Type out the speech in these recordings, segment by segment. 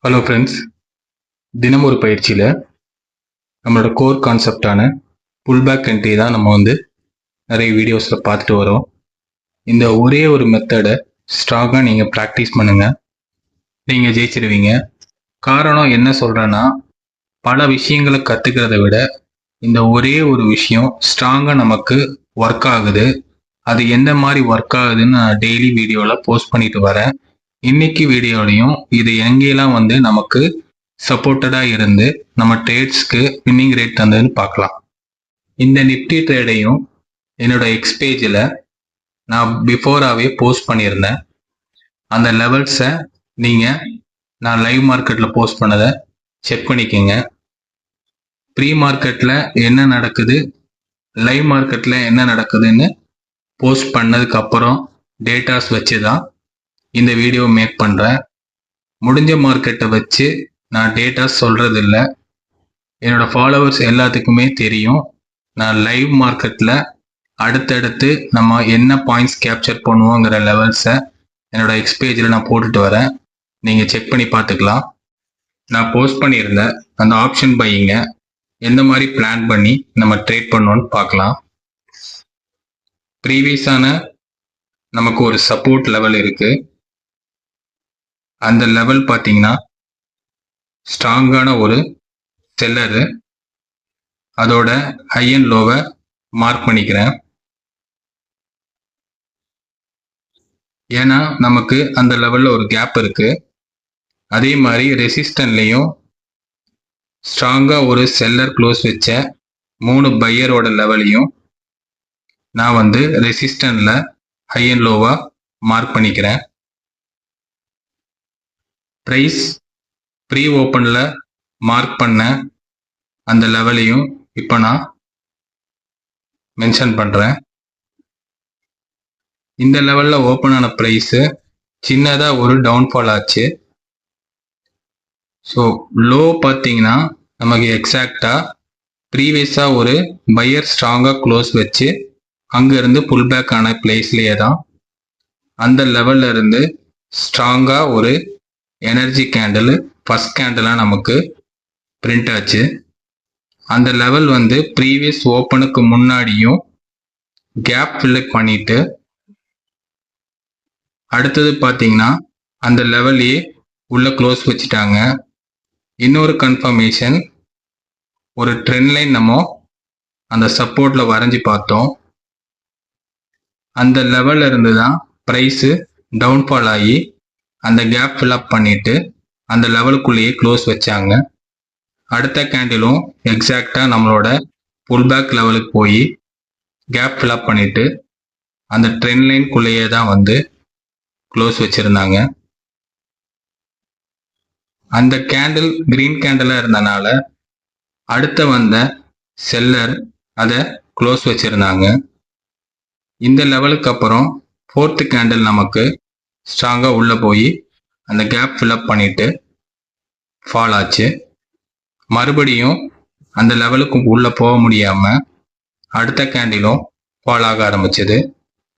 Hello friends, தினம் ஒரு பயிற்சியில் நம்மளோட கோர் கான்செப்டான புல்பேக் என்ட்ரி தான் நம்ம நிறைய வீடியோஸில் பார்த்துட்டு வரோம். இந்த ஒரே ஒரு மெத்தடை ஸ்ட்ராங்காக நீங்கள் ப்ராக்டிஸ் பண்ணுங்கள், நீங்கள் ஜெயிச்சிடுவீங்க. காரணம் என்ன சொல்கிறேன்னா, பல விஷயங்களை கற்றுக்கிறத விட இந்த ஒரே ஒரு விஷயம் ஸ்ட்ராங்காக நமக்கு ஒர்க் ஆகுது. அது எந்த மாதிரி ஒர்க் ஆகுதுன்னு நான் டெய்லி வீடியோவில் போஸ்ட் பண்ணிட்டு வரேன். இன்னைக்கு வீடியோலையும் இது எங்கெல்லாம் நமக்கு சப்போர்ட்டடாக இருந்து நம்ம ட்ரேட்ஸ்க்கு வின்னிங் ரேட் தந்ததுன்னு பார்க்கலாம். இந்த நிஃப்டி ட்ரேடையும் என்னோட எக்ஸ்பேஜில் நான் பிஃபோராகவே போஸ்ட் பண்ணியிருந்தேன். அந்த லெவல்ஸை நீங்கள் நான் லைவ் மார்க்கெட்டில் போஸ்ட் பண்ணதை செக் பண்ணிக்கோங்க. ப்ரீ மார்க்கெட்டில் என்ன நடக்குது, லைவ் மார்க்கெட்டில் என்ன நடக்குதுன்னு போஸ்ட் பண்ணதுக்கப்புறம் டேட்டாஸ் வச்சு தான் இந்த வீடியோ மேக் பண்ணுறேன். முடிஞ்ச மார்க்கெட்டை வச்சு நான் டேட்டாஸ் சொல்கிறதில்ல. என்னோடய ஃபாலோவர்ஸ் எல்லாத்துக்குமே தெரியும், நான் லைவ் மார்க்கெட்டில் அடுத்தடுத்து நம்ம என்ன பாயிண்ட்ஸ் கேப்சர் பண்ணுவோங்கிற லெவல்ஸை என்னோடய எக்ஸ்பேஜில் நான் போட்டுட்டு வரேன். நீங்கள் செக் பண்ணி பார்த்துக்கலாம். நான் போஸ்ட் பண்ணியிருந்தேன் அந்த ஆப்ஷன் பையிங்க எந்த மாதிரி பிளான் பண்ணி நம்ம ட்ரேட் பண்ணுவோன்னு பார்க்கலாம். ப்ரீவியஸான நமக்கு ஒரு சப்போர்ட் லெவல் இருக்குது. அந்த லெவல் பார்த்தீங்கன்னா ஸ்ட்ராங்கான ஒரு செல்லரு. அதோட ஹை அண்ட் லோவை மார்க் பண்ணிக்கிறேன். ஏன்னா நமக்கு அந்த லெவலில் ஒரு கேப் இருக்கு. அதே மாதிரி ரெசிஸ்டன்ட்லேயும் ஸ்ட்ராங்காக ஒரு செல்லர் க்ளோஸ் வச்ச 3 பையரோட லெவலையும் நான் ரெசிஸ்டன்ட்ல ஹை அண்ட் லோவா மார்க் பண்ணிக்கிறேன். ப்ரைஸ் ப்ரீ ஓப்பனில் மார்க் பண்ண அந்த லெவலையும் இப்போ நான் மென்ஷன் பண்ணுறேன். இந்த லெவலில் ஓப்பன் ஆன ப்ரைஸு சின்னதாக ஒரு டவுன்ஃபால் ஆச்சு. ஸோ லோ பார்த்தீங்கன்னா நமக்கு எக்ஸாக்டாக ப்ரீவியஸாக ஒரு பையர் ஸ்ட்ராங்காக க்ளோஸ் வச்சு அங்கேருந்து புல் பேக் ஆன பிளேஸ்லேயே தான் அந்த லெவலில் இருந்து ஸ்ட்ராங்காக ஒரு எனர்ஜி கேண்டில் ஃபர்ஸ்ட் கேண்டிலாக நமக்கு பிரிண்ட் ஆச்சு. அந்த லெவல் ப்ரீவியஸ் ஓப்பனுக்கு முன்னாடியும் கேப் ஃபில் பண்ணிட்டு அடுத்தது பார்த்தீங்கன்னா அந்த லெவல்லையே உள்ள க்ளோஸ் வச்சுட்டாங்க. இன்னொரு கன்ஃபர்மேஷன், ஒரு ட்ரெண்ட் லைன் நம்ம அந்த சப்போர்ட்டில் வரைஞ்சி பார்த்தோம். அந்த லெவலில் இருந்து தான் ப்ரைஸு டவுன்ஃபால் ஆகி அந்த கேப் ஃபில்அப் பண்ணிட்டு அந்த லெவலுக்குள்ளேயே க்ளோஸ் வச்சாங்க. அடுத்த கேண்டிலும் எக்ஸாக்டாக நம்மளோட புல்பேக் லெவலுக்கு போய் கேப் ஃபில்அப் பண்ணிட்டு அந்த ட்ரெண்ட் லைனுக்குள்ளேயே தான் க்ளோஸ் வச்சுருந்தாங்க. அந்த கேண்டில் கிரீன் கேண்டிலாக இருந்தனால அடுத்த வந்த செல்லர் அதை க்ளோஸ் வச்சுருந்தாங்க. இந்த லெவலுக்கு அப்புறம் 4th கேண்டில் நமக்கு ஸ்ட்ராங்காக உள்ளே போய் அந்த கேப் ஃபில்அப் பண்ணிட்டு ஃபால் ஆச்சு. மறுபடியும் அந்த லெவலுக்கு உள்ளே போக முடியாமல் அடுத்த கேண்டிலும் ஃபால் ஆக ஆரம்பிச்சது.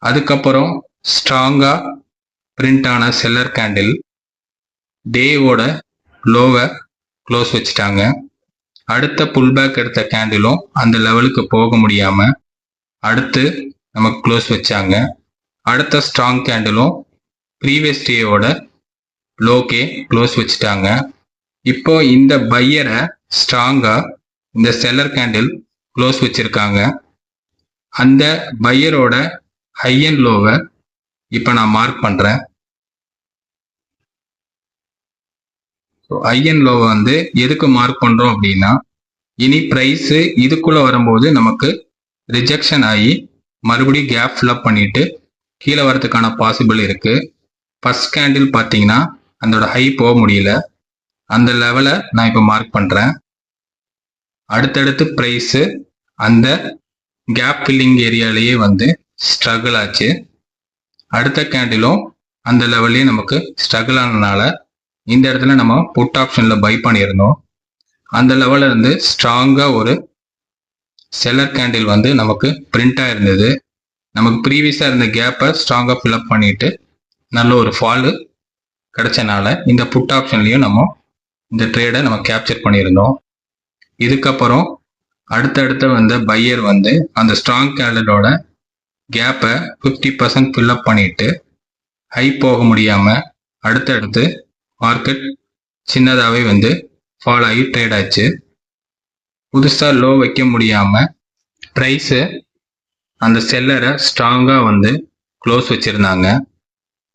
அதுக்கப்புறம் ஸ்ட்ராங்காக பிரிண்ட் ஆன செல்லர் கேண்டில் டேவோட லோவை க்ளோஸ் வச்சுட்டாங்க. அடுத்த புல்பேக் எடுத்த கேண்டிலும் அந்த லெவலுக்கு போக முடியாமல் அடுத்து நமக்கு க்ளோஸ் வச்சாங்க. அடுத்த ஸ்ட்ராங் கேண்டிலும் ப்ரீவியஸ் டேயோட லோக்கே க்ளோஸ் வச்சுட்டாங்க. இப்போ இந்த பையரை ஸ்ட்ராங்காக இந்த செல்லர் கேண்டில் க்ளோஸ் வச்சுருக்காங்க. அந்த பையரோட ஹை அண்ட் லோவை இப்போ நான் மார்க் பண்ணுறேன். ஹை அண்ட் லோவை எதுக்கு மார்க் பண்ணுறோம் அப்படின்னா, இனி ப்ரைஸு இதுக்குள்ளே வரும்போது நமக்கு ரிஜெக்ஷன் ஆகி மறுபடியும் கேப் ஃபில்அப் பண்ணிட்டு கீழே வரதுக்கான பாசிபிள் இருக்குது. ஃபர்ஸ்ட் கேண்டில் பார்த்தீங்கன்னா அதோட ஹை போக முடியல. அந்த லெவலை நான் இப்போ மார்க் பண்ணுறேன். அடுத்தடுத்து ப்ரைஸு அந்த கேப் ஃபில்லிங் ஏரியாலேயே ஸ்ட்ரகிள் ஆச்சு. அடுத்த கேண்டிலும் அந்த லெவல்லே நமக்கு ஸ்ட்ரகிள் ஆனதுனால இந்த இடத்துல நம்ம புட் ஆப்ஷனில் பை பண்ணியிருந்தோம். அந்த லெவலில் இருந்து ஸ்ட்ராங்காக ஒரு செல்லர் கேண்டில் நமக்கு பிரிண்டாக இருந்தது. நமக்கு ப்ரீவியஸாக இருந்த கேப்பை ஸ்ட்ராங்காக ஃபில்அப் பண்ணிட்டு நல்ல ஒரு ஃபாலு கிடைச்சனால இந்த புட் ஆப்ஷன்லையும் நம்ம இந்த ட்ரேடை நம்ம கேப்சர் பண்ணியிருந்தோம். இதுக்கப்புறம் அடுத்தடுத்த வந்த பையர் வந்து அந்த ஸ்ட்ராங் கேண்டலோட கேப்பை 50% ஃபில்அப் பண்ணிட்டு ஹை போக முடியாமல் அடுத்தடுத்து மார்க்கெட் சின்னதாகவே வந்து ஃபால் ஆகி ட்ரேட் ஆச்சு. புதுசாக லோ வைக்க முடியாமல் ப்ரைஸு அந்த செல்லரை ஸ்ட்ராங்காக வந்து க்ளோஸ் வச்சுருந்தாங்க.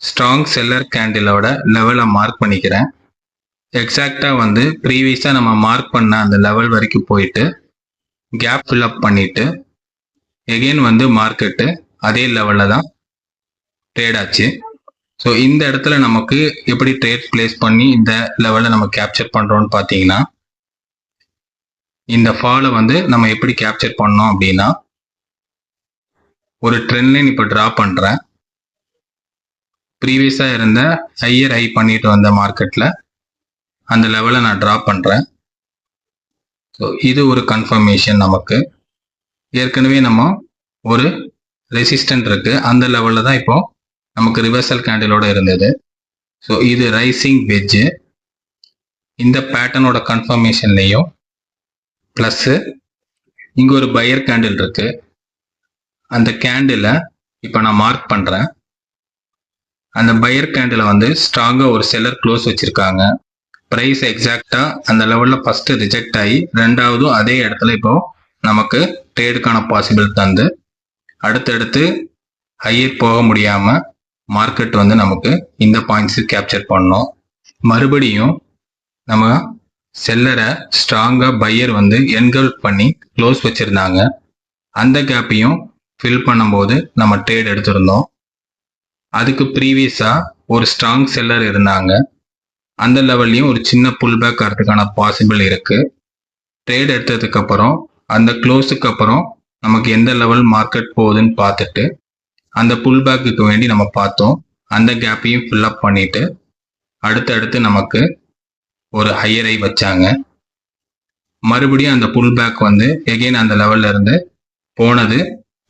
ஸ்ட்ராங் செல்லர் கேண்டிலோட லெவலை மார்க் பண்ணிக்கிறேன். எக்ஸாக்டாக வந்து ப்ரீவியஸாக நம்ம மார்க் பண்ண அந்த லெவல் வரைக்கும் போயிட்டு கேப் ஃபில்அப் பண்ணிவிட்டு எகெயின் வந்து மார்க்கெட்டு அதே லெவலில் தான் ட்ரேட் ஆச்சு. ஸோ இந்த இடத்துல நமக்கு எப்படி ட்ரேட் பிளேஸ் பண்ணி இந்த லெவலை நம்ம கேப்சர் பண்ணுறோன்னு பார்த்தீங்கன்னா, இந்த ஃபாலை வந்து நம்ம எப்படி கேப்சர் பண்ணோம் அப்படின்னா, ஒரு ட்ரெண்ட் லைன் இப்போ ட்ரா பண்ணுறேன். ப்ரீவியஸாக இருந்த ஹையர் ஹை பண்ணிட்டு வந்த மார்க்கெட்டில் அந்த லெவலை நான் ட்ரா பண்ணுறேன். ஸோ இது ஒரு கன்ஃபர்மேஷன். நமக்கு ஏற்கனவே நம்ம ஒரு ரெசிஸ்டன்ட் இருக்குது, அந்த லெவலில் தான் இப்போ நமக்கு ரிவர்சல் கேண்டிலோட இருந்தது. ஸோ இது ரைசிங் வெஜ்ஜு. இந்த பேட்டர்னோட கன்ஃபர்மேஷன்லேயும் ப்ளஸ்ஸு இங்கே ஒரு பையர் கேண்டில் இருக்குது. அந்த கேண்டிலை இப்போ நான் மார்க் பண்ணுறேன். அந்த பையர் கேண்டிலை வந்து ஸ்ட்ராங்காக ஒரு செல்லர் க்ளோஸ் வச்சுருக்காங்க. ப்ரைஸ் எக்ஸாக்டாக அந்த லெவலில் ஃபஸ்ட்டு ரிஜெக்ட் ஆகி ரெண்டாவதும் அதே இடத்துல இப்போ நமக்கு ட்ரேடுக்கான பாசிபிள் தந்து அடுத்தடுத்து ஹையர் போக முடியாமல் மார்க்கெட் வந்து நமக்கு இந்த பாயிண்ட்ஸு கேப்சர் பண்ணோம். மறுபடியும் நம்ம செல்லரை ஸ்ட்ராங்காக பையர் வந்து என்கல்ஃப் பண்ணி க்ளோஸ் வச்சுருந்தாங்க. அந்த கேப்பையும் ஃபில் பண்ணும்போது நம்ம ட்ரேட் எடுத்திருந்தோம். அதுக்கு ப்ரீவியஸாக ஒரு ஸ்ட்ராங் செல்லர் இருந்தாங்க. அந்த லெவல்லையும் ஒரு சின்ன புல் பேக் வரதுக்கான பாசிபிள் இருக்குது. ட்ரேட் எடுத்ததுக்கப்புறம் அந்த க்ளோஸுக்கு அப்புறம் நமக்கு எந்த லெவல் மார்க்கெட் போகுதுன்னு பார்த்துட்டு அந்த புல் பேக்குக்கு வேண்டி நம்ம பார்த்தோம். அந்த கேப்பையும் ஃபில்அப் பண்ணிவிட்டு அடுத்தடுத்து நமக்கு ஒரு ஹையர் ஹை வச்சாங்க. மறுபடியும் அந்த புல் பேக் வந்து எகெயின் அந்த லெவலில் இருந்து போனது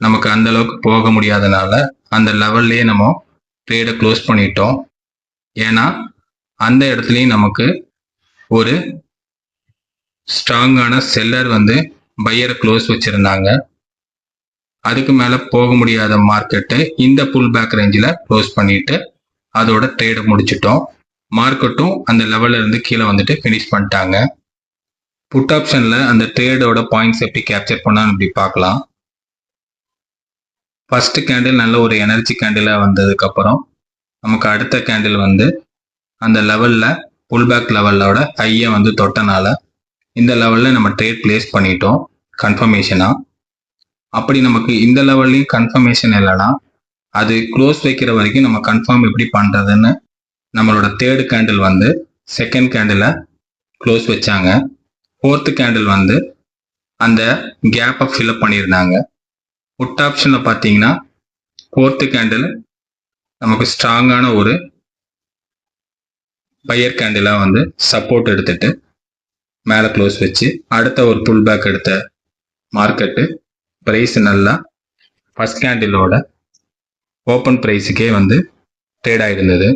நமக்கு அந்த அளவுக்கு போக முடியாதனால அந்த லெவல்லையே நம்ம ட்ரேடை க்ளோஸ் பண்ணிட்டோம். ஏன்னா அந்த இடத்துலையும் நமக்கு ஒரு ஸ்ட்ராங்கான செல்லர் வந்து பையரை க்ளோஸ் வச்சுருந்தாங்க. அதுக்கு மேலே போக முடியாத மார்க்கெட்டு இந்த புல் பேக் ரேஞ்சில் க்ளோஸ் பண்ணிவிட்டு அதோட ட்ரேடை முடிச்சிட்டோம். மார்க்கெட்டும் அந்த லெவலில் இருந்து கீழே வந்துட்டு ஃபினிஷ் பண்ணிட்டாங்க. புட் ஆப்ஷனில் அந்த ட்ரேடோட பாயிண்ட்ஸ் எப்படி கேப்சர் பண்ணான்னு இப்படி பார்க்கலாம். ஃபஸ்ட்டு கேண்டில் நல்ல ஒரு எனர்ஜி கேண்டிலாக வந்ததுக்கப்புறம் நமக்கு அடுத்த கேண்டில் வந்து அந்த லெவலில் புல்பேக் லெவலோட ஹையை வந்து தொட்டனால இந்த லெவலில் நம்ம ட்ரேட் பிளேஸ் பண்ணிட்டோம் கன்ஃபர்மேஷனாக. அப்படி நமக்கு இந்த லெவல்லையும் கன்ஃபர்மேஷன் இல்லைன்னா அது க்ளோஸ் வைக்கிற வரைக்கும் நம்ம கன்ஃபார்ம் எப்படி பண்ணுறதுன்னு நம்மளோட தேர்டு கேண்டில் வந்து செகண்ட் கேண்டிலை க்ளோஸ் வச்சாங்க. ஃபோர்த்து கேண்டில் வந்து அந்த கேப்பை ஃபில்அப் பண்ணியிருந்தாங்க. புட் ஆப்ஷனில் பார்த்தீங்கன்னா ஃபோர்த்து கேண்டில் நமக்கு ஸ்ட்ராங்கான ஒரு பையர் கேண்டிலாக வந்து சப்போர்ட் எடுத்துட்டு மேலே க்ளோஸ் வச்சு அடுத்த ஒரு புல் பேக் எடுத்த மார்க்கெட்டு ப்ரைஸ் நல்லா ஃபஸ்ட் கேண்டிலோட ஓப்பன் ப்ரைஸுக்கே வந்து ட்ரேட் ஆகிருந்தது.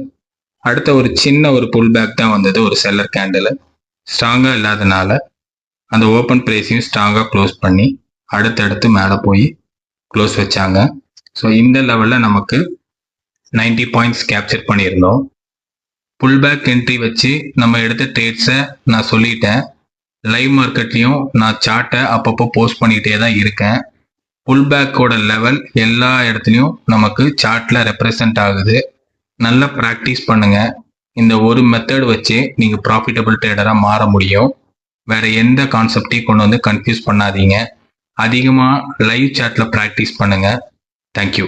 அடுத்த ஒரு சின்ன ஒரு புல் பேக் தான் வந்தது, ஒரு செல்லர் கேண்டில் ஸ்ட்ராங்காக இல்லாதனால அந்த ஓப்பன் ப்ரைஸையும் ஸ்ட்ராங்காக க்ளோஸ் பண்ணி அடுத்தடுத்து மேலே போய் க்ளோஸ் வச்சாங்க. ஸோ இந்த லெவலில் நமக்கு 90 பாயிண்ட்ஸ் கேப்சர் பண்ணியிருந்தோம். புல் பேக் என்ட்ரி வச்சு நம்ம எடுத்த ட்ரேட்ஸை நான் சொல்லிட்டேன். லைவ் மார்க்கெட்லேயும் நான் சார்ட்டை அப்பப்போ போஸ்ட் பண்ணிகிட்டே தான் இருக்கேன். புல் பேக்கோட லெவல் எல்லா இடத்துலையும் நமக்கு சார்ட்டில் ரெப்ரசன்ட் ஆகுது. நல்லா ப்ராக்டிஸ் பண்ணுங்கள். இந்த ஒரு மெத்தட் வச்சு நீங்கள் ப்ராஃபிட்டபிள் ட்ரேடராக மாற முடியும். வேறு எந்த கான்செப்டையும் கொண்டு வந்து கன்ஃபியூஸ் பண்ணாதீங்க. அதிகமாக லைவ் சார்ட்டில் ப்ராக்டிஸ் பண்ணுங்கள். தேங்க்யூ.